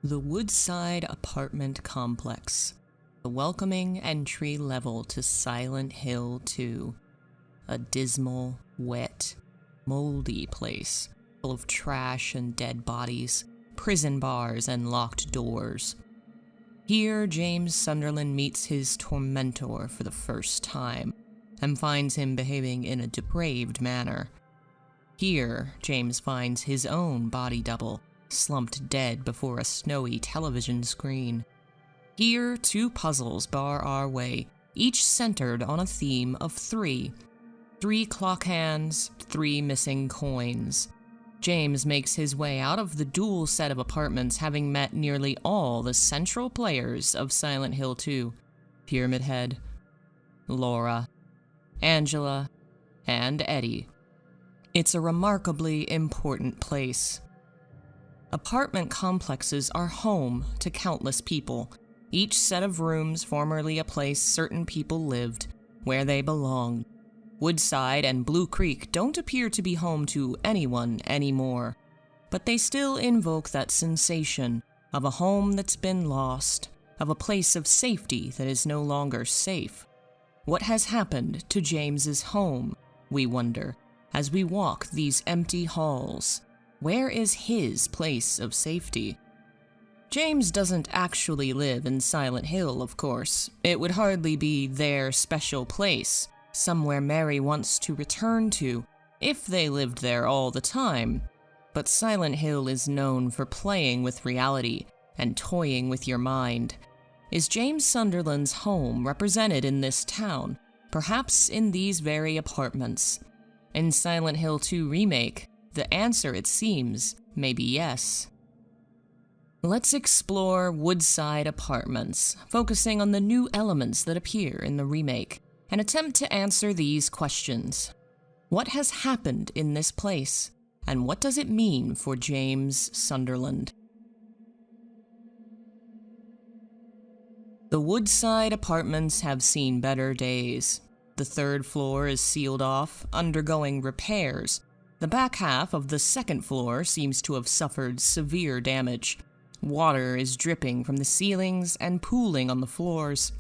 The Woodside apartment complex, the welcoming entry level to Silent Hill 2. A dismal, wet, moldy place full of trash and dead bodies, prison bars and locked doors. Here, James Sunderland meets his tormentor for the first time and finds him behaving in a depraved manner. Here, James finds his own body double, slumped dead before a snowy television screen. Here, two puzzles bar our way, each centered on a theme of three. 3 clock hands, 3 missing coins. James makes his way out of the dual set of apartments, having met nearly all the central players of Silent Hill 2. Pyramid Head, Laura, Angela, and Eddie. It's a remarkably important place. Apartment complexes are home to countless people, each set of rooms formerly a place certain people lived, where they belonged. Woodside and Blue Creek don't appear to be home to anyone anymore, but they still invoke that sensation of a home that's been lost, of a place of safety that is no longer safe. What has happened to James's home, we wonder, as we walk these empty halls? Where is his place of safety? James doesn't actually live in Silent Hill, of course. It would hardly be their special place, somewhere Mary wants to return to, if they lived there all the time. But Silent Hill is known for playing with reality and toying with your mind. Is James Sunderland's home represented in this town, perhaps in these very apartments? In Silent Hill 2 Remake, the answer, it seems, may be yes. Let's explore Woodside Apartments, focusing on the new elements that appear in the remake, and attempt to answer these questions. What has happened in this place, and what does it mean for James Sunderland? The Woodside Apartments have seen better days. The third floor is sealed off, undergoing repairs. The back half of the second floor seems to have suffered severe damage. Water is dripping from the ceilings and pooling on the floors,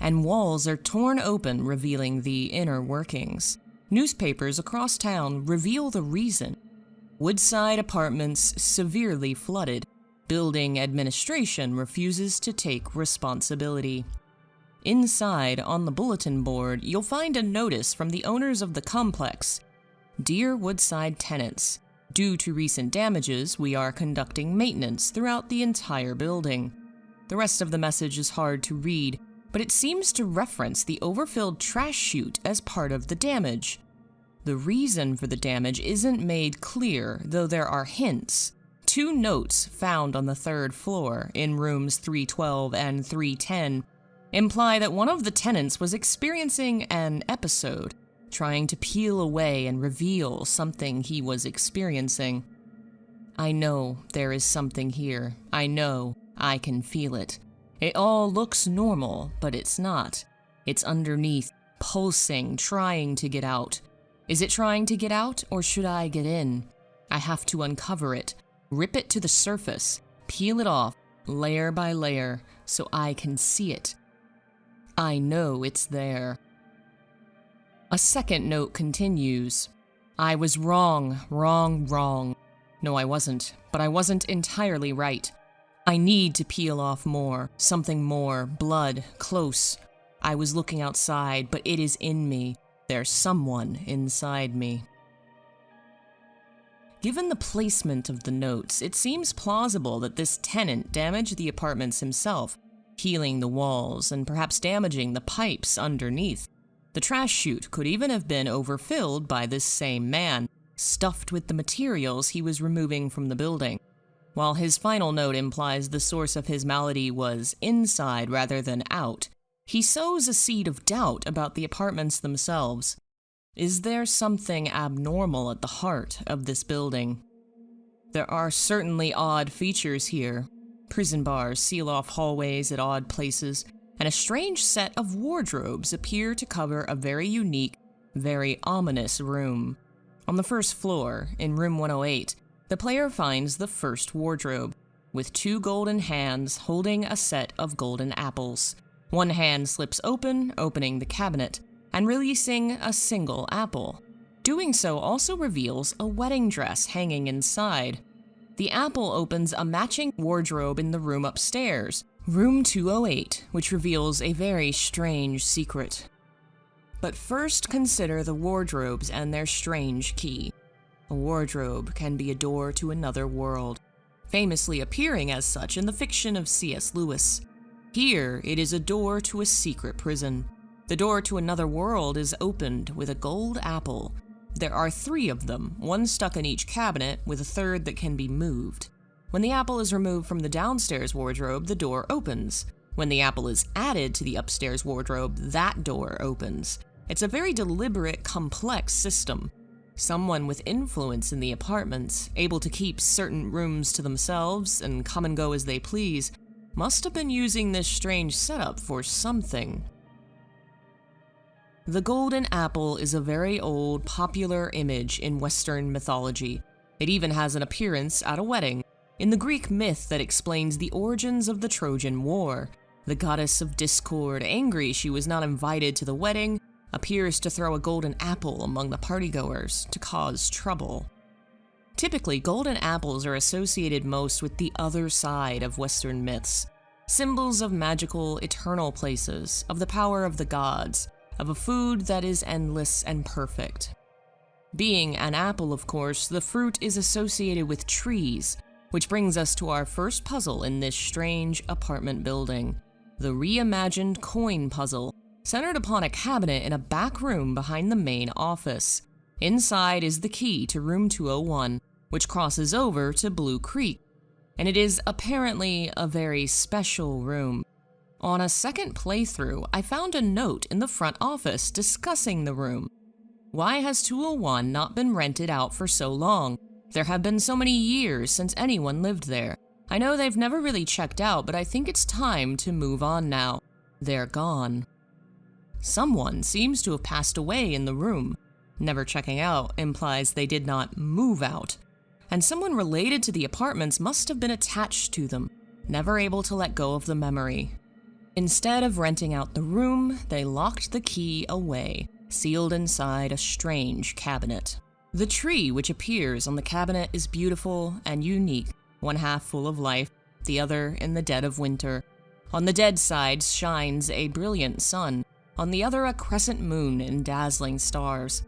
and walls are torn open, revealing the inner workings. Newspapers across town reveal the reason. Woodside Apartments severely flooded. Building administration refuses to take responsibility. Inside, on the bulletin board, you'll find a notice from the owners of the complex. Dear Woodside tenants, due to recent damages, we are conducting maintenance throughout the entire building. The rest of the message is hard to read, but it seems to reference the overfilled trash chute as part of the damage. The reason for the damage isn't made clear, though there are hints. 2 notes found on the third floor, in rooms 312 and 310, imply that one of the tenants was experiencing an episode, trying to peel away and reveal something he was experiencing. I know there is something here. I know I can feel it. It all looks normal, but it's not. It's underneath, pulsing, trying to get out. Is it trying to get out, or should I get in? I have to uncover it, rip it to the surface, peel it off, layer by layer, so I can see it. I know it's there. A second note continues. I was wrong. No, I wasn't, but I wasn't entirely right. I need to peel off more, something more, blood, close. I was looking outside, but it is in me. There's someone inside me. Given the placement of the notes, it seems plausible that this tenant damaged the apartments himself, peeling the walls and perhaps damaging the pipes underneath. The trash chute could even have been overfilled by this same man, stuffed with the materials he was removing from the building. While his final note implies the source of his malady was inside rather than out, he sows a seed of doubt about the apartments themselves. Is there something abnormal at the heart of this building? There are certainly odd features here. Prison bars seal off hallways at odd places, and a strange set of wardrobes appear to cover a very unique, very ominous room. On the first floor, in room 108, the player finds the first wardrobe. with 2 golden hands holding a set of golden apples. One hand slips open, opening the cabinet, and releasing a single apple. Doing so also reveals a wedding dress hanging inside. The apple opens a matching wardrobe in the room upstairs, room 208, which reveals a very strange secret. But first consider the wardrobes and their strange key. A wardrobe can be a door to another world, famously appearing as such in the fiction of C.S. Lewis. Here, it is a door to a secret prison. The door to another world is opened with a gold apple. There are 3 of them, one stuck in each cabinet, with a third that can be moved. When the apple is removed from the downstairs wardrobe, the door opens. When the apple is added to the upstairs wardrobe, that door opens. It's a very deliberate, complex system. Someone with influence in the apartments, able to keep certain rooms to themselves and come and go as they please, must have been using this strange setup for something. The golden apple is a very old, popular image in Western mythology. It even has an appearance at a wedding. In the Greek myth that explains the origins of the Trojan War, the goddess of discord, angry she was not invited to the wedding, appears to throw a golden apple among the partygoers to cause trouble. Typically, golden apples are associated most with the other side of Western myths, symbols of magical, eternal places, of the power of the gods, of a food that is endless and perfect. Being an apple, of course, the fruit is associated with trees, which brings us to our first puzzle in this strange apartment building, the reimagined coin puzzle, centered upon a cabinet in a back room behind the main office. Inside is the key to room 201, which crosses over to Blue Creek, and it is apparently a very special room. On a second playthrough, I found a note in the front office discussing the room. Why has 201 not been rented out for so long? There have been so many years since anyone lived there. I know they've never really checked out, but I think it's time to move on now. They're gone. Someone seems to have passed away in the room. Never checking out implies they did not move out. And someone related to the apartments must have been attached to them, never able to let go of the memory. Instead of renting out the room, they locked the key away, sealed inside a strange cabinet. The tree which appears on the cabinet is beautiful and unique, one half full of life, the other in the dead of winter. On the dead side shines a brilliant sun, on the other a crescent moon and dazzling stars.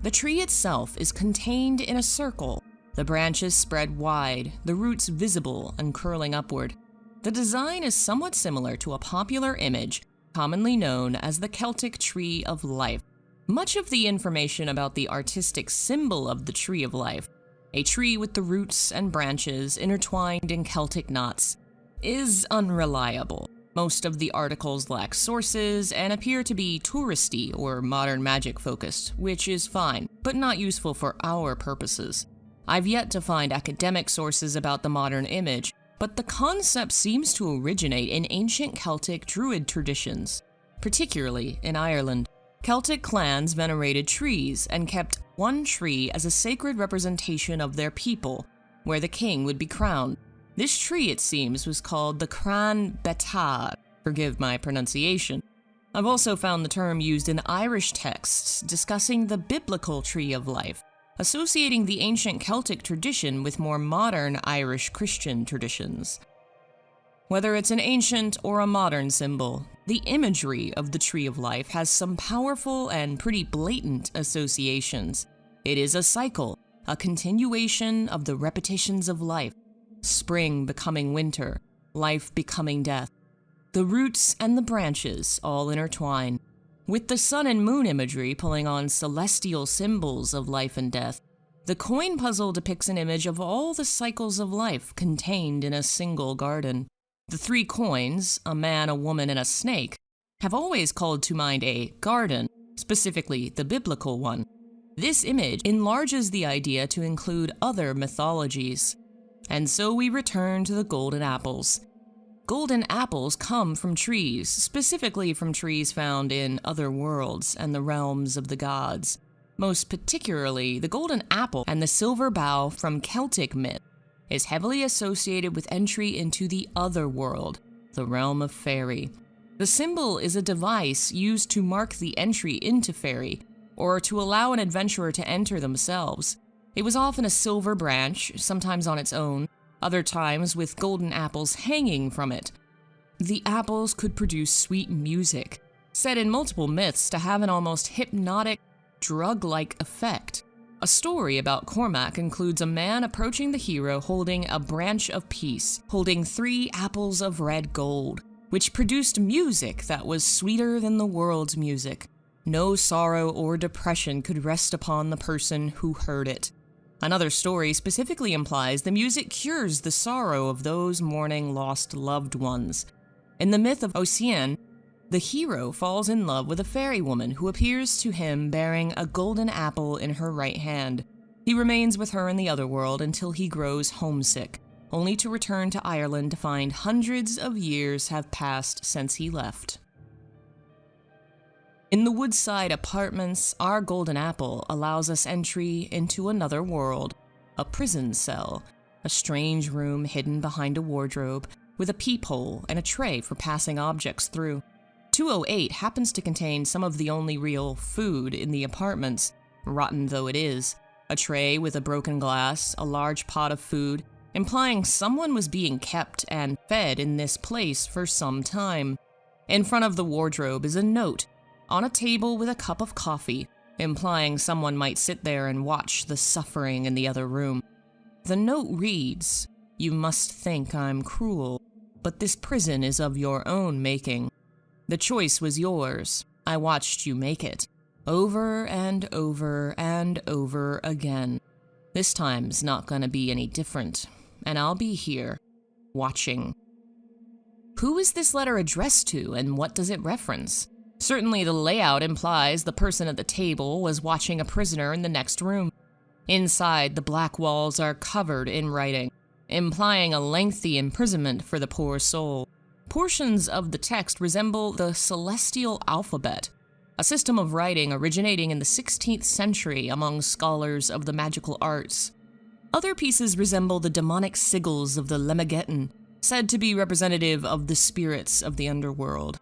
The tree itself is contained in a circle, the branches spread wide, the roots visible and curling upward. The design is somewhat similar to a popular image, commonly known as the Celtic Tree of Life. Much of the information about the artistic symbol of the Tree of Life, a tree with the roots and branches intertwined in Celtic knots, is unreliable. Most of the articles lack sources and appear to be touristy or modern magic focused, which is fine, but not useful for our purposes. I've yet to find academic sources about the modern image, but the concept seems to originate in ancient Celtic Druid traditions, particularly in Ireland. Celtic clans venerated trees and kept one tree as a sacred representation of their people, where the king would be crowned. This tree, it seems, was called the Cran Betad. Forgive my pronunciation. I've also found the term used in Irish texts discussing the biblical Tree of Life, associating the ancient Celtic tradition with more modern Irish Christian traditions. Whether it's an ancient or a modern symbol, the imagery of the Tree of Life has some powerful and pretty blatant associations. It is a cycle, a continuation of the repetitions of life, spring becoming winter, life becoming death. The roots and the branches all intertwine, with the sun and moon imagery pulling on celestial symbols of life and death. The coin puzzle depicts an image of all the cycles of life contained in a single garden. The 3 coins, a man, a woman, and a snake, have always called to mind a garden, specifically the biblical one. This image enlarges the idea to include other mythologies. And so we return to the golden apples. Golden apples come from trees, specifically from trees found in other worlds and the realms of the gods. Most particularly, the golden apple and the silver bough from Celtic myth. is heavily associated with entry into the other world, the realm of Fairy. The symbol is a device used to mark the entry into Fairy, or to allow an adventurer to enter themselves. It was often a silver branch, sometimes on its own, other times with golden apples hanging from it. The apples could produce sweet music, said in multiple myths to have an almost hypnotic, drug-like effect. A story about Cormac includes a man approaching the hero holding a branch of peace, holding 3 apples of red gold, which produced music that was sweeter than the world's music. No sorrow or depression could rest upon the person who heard it. Another story specifically implies the music cures the sorrow of those mourning lost loved ones. In the myth of Ossian, the hero falls in love with a fairy woman who appears to him bearing a golden apple in her right hand. He remains with her in the other world until he grows homesick, only to return to Ireland to find hundreds of years have passed since he left. In the Woodside apartments, our golden apple allows us entry into another world, a prison cell, a strange room hidden behind a wardrobe, with a peephole and a tray for passing objects through. 208 happens to contain some of the only real food in the apartments, rotten though it is. A tray with a broken glass, a large pot of food, implying someone was being kept and fed in this place for some time. In front of the wardrobe is a note on a table with a cup of coffee, implying someone might sit there and watch the suffering in the other room. The note reads, "You must think I'm cruel, but this prison is of your own making. The choice was yours. I watched you make it, over and over and over again. This time's not gonna be any different, and I'll be here, watching." Who is this letter addressed to, and what does it reference? Certainly the layout implies the person at the table was watching a prisoner in the next room. Inside, the black walls are covered in writing, implying a lengthy imprisonment for the poor soul. Portions of the text resemble the celestial alphabet, a system of writing originating in the 16th century among scholars of the magical arts. Other pieces resemble the demonic sigils of the Lemmegeddon, said to be representative of the spirits of the underworld.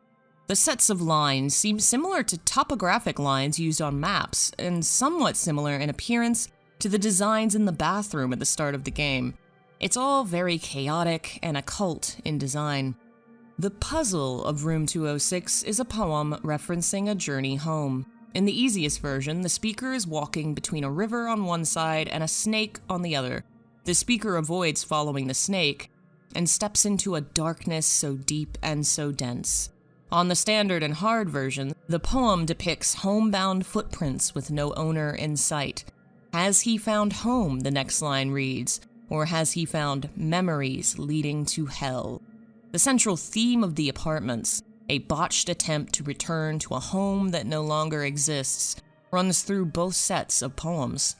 The sets of lines seem similar to topographic lines used on maps, and somewhat similar in appearance to the designs in the bathroom at the start of the game. It's all very chaotic and occult in design. The puzzle of Room 206 is a poem referencing a journey home. In the easiest version, the speaker is walking between a river on one side and a snake on the other. The speaker avoids following the snake and steps into a darkness so deep and so dense. On the standard and hard version, the poem depicts homebound footprints with no owner in sight. Has he found home, the next line reads, or has he found memories leading to hell? The central theme of the apartments, a botched attempt to return to a home that no longer exists, runs through both sets of poems.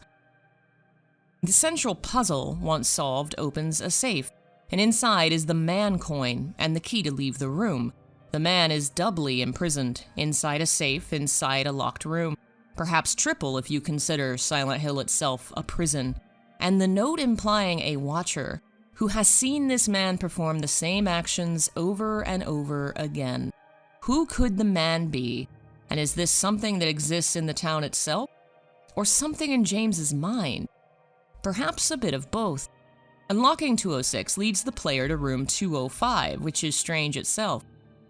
The central puzzle, once solved, opens a safe, and inside is the man coin and the key to leave the room. The man is doubly imprisoned, inside a safe, inside a locked room, perhaps triple if you consider Silent Hill itself a prison, and the note implying a watcher who has seen this man perform the same actions over and over again. Who could the man be, and is this something that exists in the town itself, or something in James's mind? Perhaps a bit of both. Unlocking 206 leads the player to room 205, which is strange itself.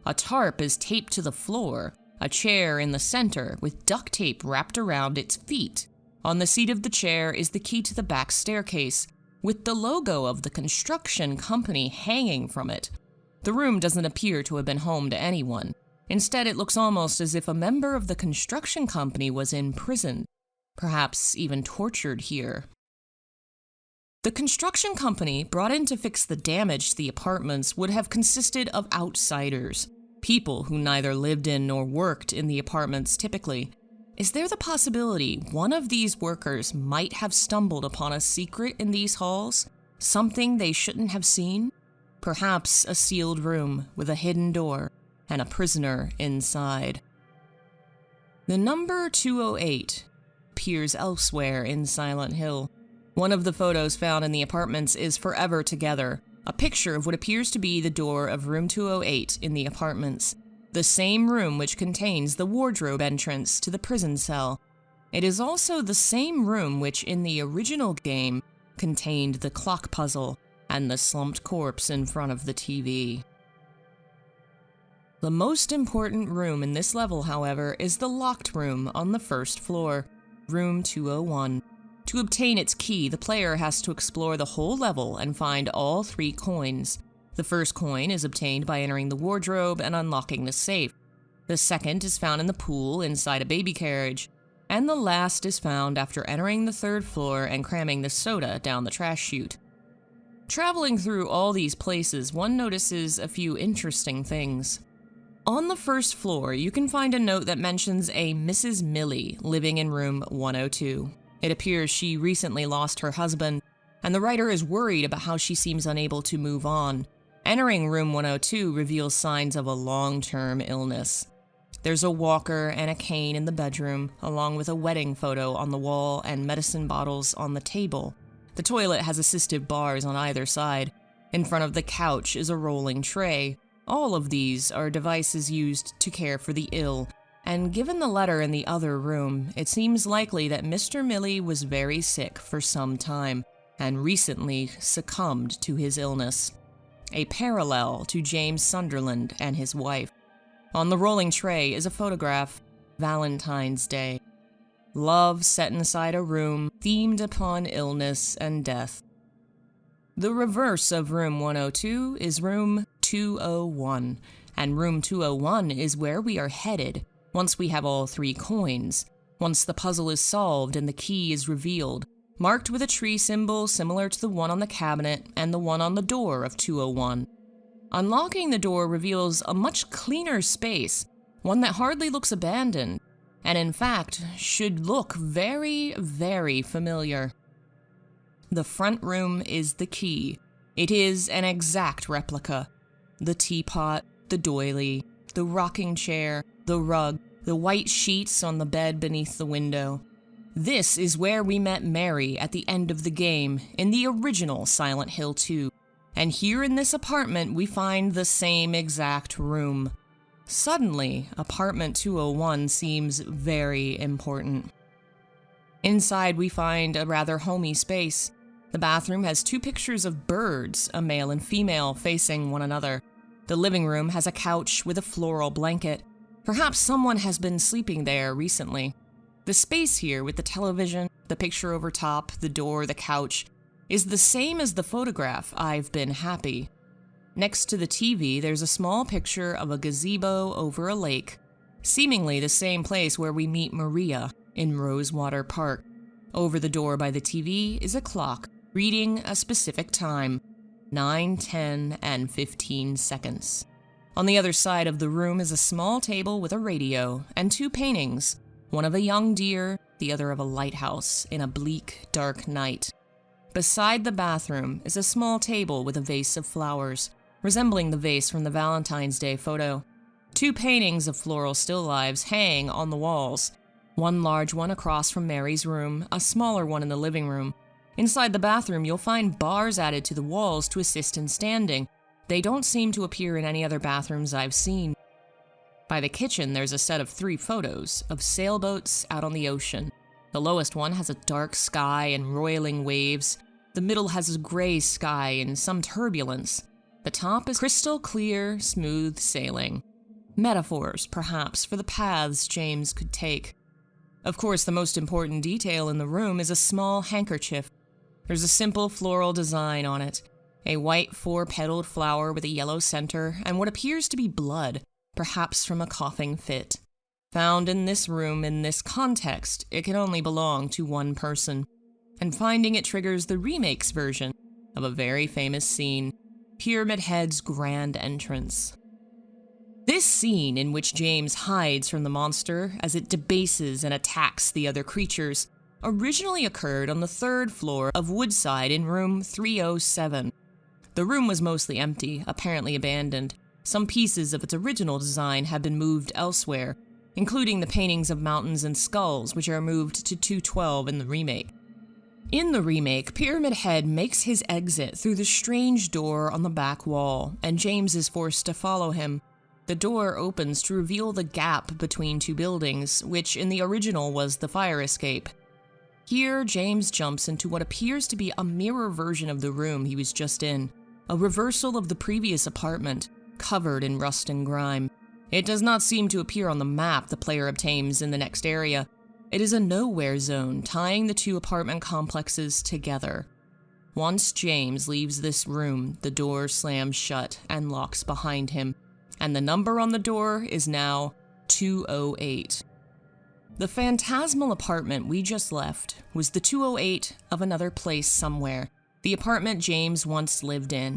A tarp is taped to the floor, a chair in the center with duct tape wrapped around its feet. On the seat of the chair is the key to the back staircase, with the logo of the construction company hanging from it. The room doesn't appear to have been home to anyone. Instead, it looks almost as if a member of the construction company was in prison, perhaps even tortured here. The construction company brought in to fix the damage to the apartments would have consisted of outsiders, people who neither lived in nor worked in the apartments typically. Is there the possibility one of these workers might have stumbled upon a secret in these halls? Something they shouldn't have seen? Perhaps a sealed room with a hidden door and a prisoner inside. The number 208 appears elsewhere in Silent Hill. One of the photos found in the apartments is forever together, a picture of what appears to be the door of room 208 in the apartments, the same room which contains the wardrobe entrance to the prison cell. It is also the same room which in the original game contained the clock puzzle and the slumped corpse in front of the TV. The most important room in this level, however, is the locked room on the first floor, room 201. To obtain its key, the player has to explore the whole level and find all 3 coins. The first coin is obtained by entering the wardrobe and unlocking the safe. The second is found in the pool inside a baby carriage. And the last is found after entering the 3rd floor and cramming the soda down the trash chute. Traveling through all these places, one notices a few interesting things. On the 1st floor, you can find a note that mentions a Mrs. Millie living in room 102. It appears she recently lost her husband, and the writer is worried about how she seems unable to move on. Entering room 102 reveals signs of a long-term illness. There's a walker and a cane in the bedroom, along with a wedding photo on the wall and medicine bottles on the table. The toilet has assistive bars on either side. In front of the couch is a rolling tray. All of these are devices used to care for the ill, and given the letter in the other room, it seems likely that Mr. Millie was very sick for some time, and recently succumbed to his illness. A parallel to James Sunderland and his wife. On the rolling tray is a photograph, Valentine's Day. Love set inside a room themed upon illness and death. The reverse of room 102 is room 201, and room 201 is where we are headed once we have all 3 coins, once the puzzle is solved and the key is revealed, marked with a tree symbol similar to the one on the cabinet and the one on the door of 201. Unlocking the door reveals a much cleaner space, one that hardly looks abandoned, and in fact should look very, very familiar. The front room is the key. It is an exact replica. The teapot, the doily, the rocking chair, the rug, the white sheets on the bed beneath the window. This is where we met Mary at the end of the game in the original Silent Hill 2. And here in this apartment, we find the same exact room. Suddenly, apartment 201 seems very important. Inside, we find a rather homey space. The bathroom has 2 pictures of birds, a male and female, facing one another. The living room has a couch with a floral blanket. Perhaps someone has been sleeping there recently. The space here with the television, the picture over top, the door, the couch, is the same as the photograph, I've been happy. Next to the TV, there's a small picture of a gazebo over a lake, seemingly the same place where we meet Maria in Rosewater Park. Over the door by the TV is a clock reading a specific time, 9, 10, and 15 seconds. On the other side of the room is a small table with a radio and 2 paintings, one of a young deer, the other of a lighthouse in a bleak, dark night. Beside the bathroom is a small table with a vase of flowers, resembling the vase from the Valentine's Day photo. 2 paintings of floral still lifes hang on the walls, one large one across from Mary's room, a smaller one in the living room. Inside the bathroom, you'll find bars added to the walls to assist in standing. They don't seem to appear in any other bathrooms I've seen. By the kitchen, there's a set of 3 photos of sailboats out on the ocean. The lowest one has a dark sky and roiling waves. The middle has a gray sky and some turbulence. The top is crystal clear, smooth sailing. Metaphors, perhaps, for the paths James could take. Of course, the most important detail in the room is a small handkerchief. There's a simple floral design on it, a white 4-petaled flower with a yellow center and what appears to be blood, perhaps from a coughing fit. Found in this room in this context, it can only belong to one person, and finding it triggers the Remake's version of a very famous scene, Pyramid Head's grand entrance. This scene, in which James hides from the monster as it debases and attacks the other creatures, originally occurred on the 3rd floor of Woodside in room 307. The room was mostly empty, apparently abandoned. Some pieces of its original design have been moved elsewhere, including the paintings of mountains and skulls, which are moved to 212 in the remake. In the remake, Pyramid Head makes his exit through the strange door on the back wall, and James is forced to follow him. The door opens to reveal the gap between two buildings, which in the original was the fire escape. Here, James jumps into what appears to be a mirror version of the room he was just in, a reversal of the previous apartment, covered in rust and grime. It does not seem to appear on the map the player obtains in the next area. It is a nowhere zone, tying the two apartment complexes together. Once James leaves this room, the door slams shut and locks behind him, and the number on the door is now 208. The phantasmal apartment we just left was the 208 of another place somewhere, the apartment James once lived in.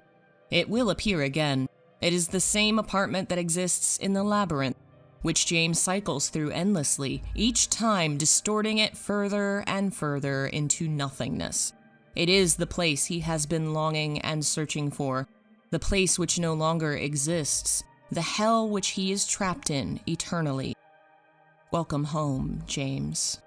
It will appear again. It is the same apartment that exists in the labyrinth, which James cycles through endlessly, each time distorting it further and further into nothingness. It is the place he has been longing and searching for, the place which no longer exists, the hell which he is trapped in eternally. Welcome home, James.